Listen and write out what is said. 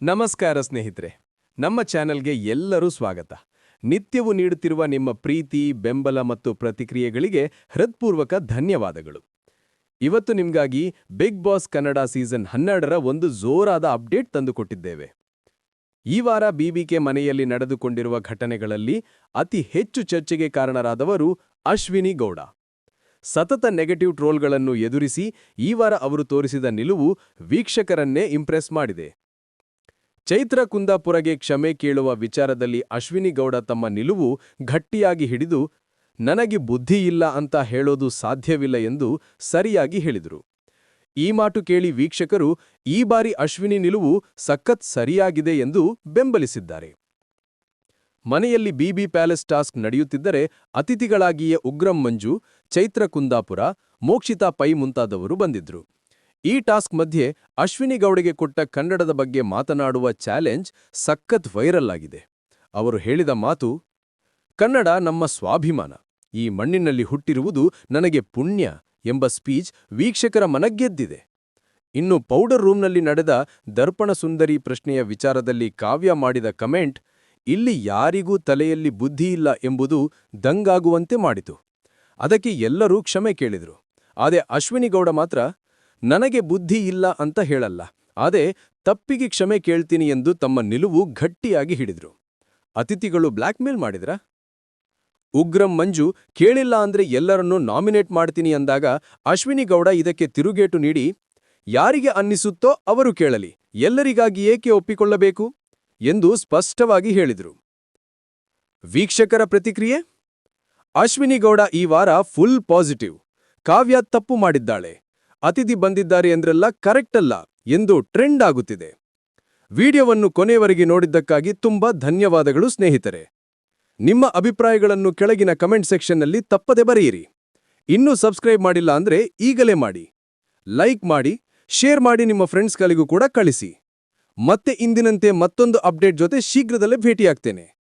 ನಮಸ್ಕಾರ ಸ್ನೇಹಿತರೆ, ನಮ್ಮ ಚಾನೆಲ್ಗೆ ಎಲ್ಲರೂ ಸ್ವಾಗತ. ನಿತ್ಯವೂ ನೀಡುತ್ತಿರುವ ನಿಮ್ಮ ಪ್ರೀತಿ, ಬೆಂಬಲ ಮತ್ತು ಪ್ರತಿಕ್ರಿಯೆಗಳಿಗೆ ಹೃತ್ಪೂರ್ವಕ ಧನ್ಯವಾದಗಳು. ಇವತ್ತು ನಿಮ್ಗಾಗಿ ಬಿಗ್ ಬಾಸ್ ಕನ್ನಡ ಸೀಸನ್ 12ರ ಒಂದು ಜೋರಾದ ಅಪ್ಡೇಟ್ ತಂದುಕೊಟ್ಟಿದ್ದೇವೆ. ಈ ವಾರ ಬಿಬಿಕೆ ಮನೆಯಲ್ಲಿ ನಡೆದುಕೊಂಡಿರುವ ಘಟನೆಗಳಲ್ಲಿ ಅತಿ ಹೆಚ್ಚು ಚರ್ಚೆಗೆ ಕಾರಣರಾದವರು ಅಶ್ವಿನಿ ಗೌಡ. ಸತತ ನೆಗೆಟಿವ್ ಟ್ರೋಲ್ಗಳನ್ನು ಎದುರಿಸಿ ಈ ವಾರ ಅವರು ತೋರಿಸಿದ ನಿಲುವು ವೀಕ್ಷಕರನ್ನೇ ಇಂಪ್ರೆಸ್ ಮಾಡಿದೆ. ಚೈತ್ರ ಕುಂದಾಪುರಗೆ ಕ್ಷಮೆ ಕೇಳುವ ವಿಚಾರದಲ್ಲಿ ಅಶ್ವಿನಿ ಗೌಡ ತಮ್ಮ ನಿಲುವು ಗಟ್ಟಿಯಾಗಿ ಹಿಡಿದು ನನಗೆ ಬುದ್ಧಿ ಇಲ್ಲ ಅಂತ ಹೇಳೋದು ಸಾಧ್ಯವಿಲ್ಲ ಎಂದು ಸರಿಯಾಗಿ ಹೇಳಿದರು. ಈ ಮಾತು ಕೇಳಿ ವೀಕ್ಷಕರು ಈ ಬಾರಿ ಅಶ್ವಿನಿ ನಿಲುವು ಸಖತ್ ಸರಿಯಾಗಿದೆ ಎಂದು ಬೆಂಬಲಿಸಿದ್ದಾರೆ. ಮನೆಯಲ್ಲಿ ಬಿಬಿ ಪ್ಯಾಲೇಸ್ ಟಾಸ್ಕ್ ನಡೆಯುತ್ತಿದ್ದರೆ ಅತಿಥಿಗಳಾಗಿಯೇ ಉಗ್ರಂ ಮಂಜು, ಚೈತ್ರ ಕುಂದಾಪುರ, ಮೋಕ್ಷಿತಾ ಪೈ ಮುಂತಾದವರು ಬಂದಿದ್ರು. ಈ ಟಾಸ್ಕ್ ಮಧ್ಯೆ ಅಶ್ವಿನಿ ಗೌಡಗೆ ಕೊಟ್ಟ ಕನ್ನಡದ ಬಗ್ಗೆ ಮಾತನಾಡುವ ಚಾಲೆಂಜ್ ಸಖತ್ ವೈರಲ್ ಆಗಿದೆ. ಅವರು ಹೇಳಿದ ಮಾತು, ಕನ್ನಡ ನಮ್ಮ ಸ್ವಾಭಿಮಾನ, ಈ ಮಣ್ಣಿನಲ್ಲಿ ಹುಟ್ಟಿರುವುದು ನನಗೆ ಪುಣ್ಯ ಎಂಬ ಸ್ಪೀಚ್ ವೀಕ್ಷಕರ ಮನಗೆದ್ದಿದೆ. ಇನ್ನು ಪೌಡರ್ ರೂಮ್ನಲ್ಲಿ ನಡೆದ ದರ್ಪಣ ಸುಂದರಿ ಪ್ರಶ್ನೆಯ ವಿಚಾರದಲ್ಲಿ ಕಾವ್ಯ ಮಾಡಿದ ಕಮೆಂಟ್, ಇಲ್ಲಿ ಯಾರಿಗೂ ತಲೆಯಲ್ಲಿ ಬುದ್ಧಿ ಇಲ್ಲ ಎಂಬುದು ದಂಗಾಗುವಂತೆ ಮಾಡಿತು. ಅದಕ್ಕೆ ಎಲ್ಲರೂ ಕ್ಷಮೆ ಕೇಳಿದರು. ಆದರೆ ಅಶ್ವಿನಿ ಗೌಡ ಮಾತ್ರ ನನಗೆ ಬುದ್ಧಿ ಇಲ್ಲ ಅಂತ ಹೇಳಲ್ಲ, ಆದರೆ ತಪ್ಪಿಗೆ ಕ್ಷಮೆ ಕೇಳ್ತೀನಿ ಎಂದು ತಮ್ಮ ನಿಲುವು ಗಟ್ಟಿಯಾಗಿ ಹಿಡಿದ್ರು. ಅತಿಥಿಗಳು ಬ್ಲ್ಯಾಕ್ಮೇಲ್ ಮಾಡಿದ್ರಾ? ಉಗ್ರಂ ಮಂಜು ಕೇಳಿಲ್ಲ ಅಂದ್ರೆ ಎಲ್ಲರನ್ನೂ ನಾಮಿನೇಟ್ ಮಾಡ್ತೀನಿ ಅಂದಾಗ ಅಶ್ವಿನಿ ಗೌಡ ಇದಕ್ಕೆ ತಿರುಗೇಟು ನೀಡಿ, ಯಾರಿಗೆ ಅನ್ನಿಸುತ್ತೋ ಅವರು ಕೇಳಲಿ, ಎಲ್ಲರಿಗಾಗಿ ಏಕೆ ಒಪ್ಪಿಕೊಳ್ಳಬೇಕು ಎಂದು ಸ್ಪಷ್ಟವಾಗಿ ಹೇಳಿದರು. ವೀಕ್ಷಕರ ಪ್ರತಿಕ್ರಿಯೆ? ಅಶ್ವಿನಿ ಗೌಡ ಈ ವಾರ ಫುಲ್ ಪಾಸಿಟಿವ್. ಕಾವ್ಯ ತಪ್ಪು ಮಾಡಿದ್ದಾಳೆ, ಅತಿಥಿ ಬಂದಿದ್ದಾರೆ ಎಂದ್ರೆಲ್ಲ ಕರೆಕ್ಟ್ ಅಲ್ಲ ಎಂದು ಟ್ರೆಂಡ್ ಆಗುತ್ತಿದೆ. ವಿಡಿಯೋವನ್ನು ಕೊನೆಯವರೆಗೆ ನೋಡಿದ್ದಕ್ಕಾಗಿ ತುಂಬಾ ಧನ್ಯವಾದಗಳು ಸ್ನೇಹಿತರೆ. ನಿಮ್ಮ ಅಭಿಪ್ರಾಯಗಳನ್ನು ಕೆಳಗಿನ ಕಮೆಂಟ್ ಸೆಕ್ಷನ್ನಲ್ಲಿ ತಪ್ಪದೆ ಬರೆಯಿರಿ. ಇನ್ನೂ ಸಬ್ಸ್ಕ್ರೈಬ್ ಮಾಡಿಲ್ಲ ಅಂದ್ರೆ ಈಗಲೇ ಮಾಡಿ. ಲೈಕ್ ಮಾಡಿ, ಶೇರ್ ಮಾಡಿ, ನಿಮ್ಮ ಫ್ರೆಂಡ್ಸ್ಗಳಿಗೂ ಕೂಡ ಕಳಿಸಿ. ಮತ್ತೆ ಇಂದಿನಂತೆ ಮತ್ತೊಂದು ಅಪ್ಡೇಟ್ ಜೊತೆ ಶೀಘ್ರದಲ್ಲೇ ಭೇಟಿಯಾಗ್ತೇನೆ.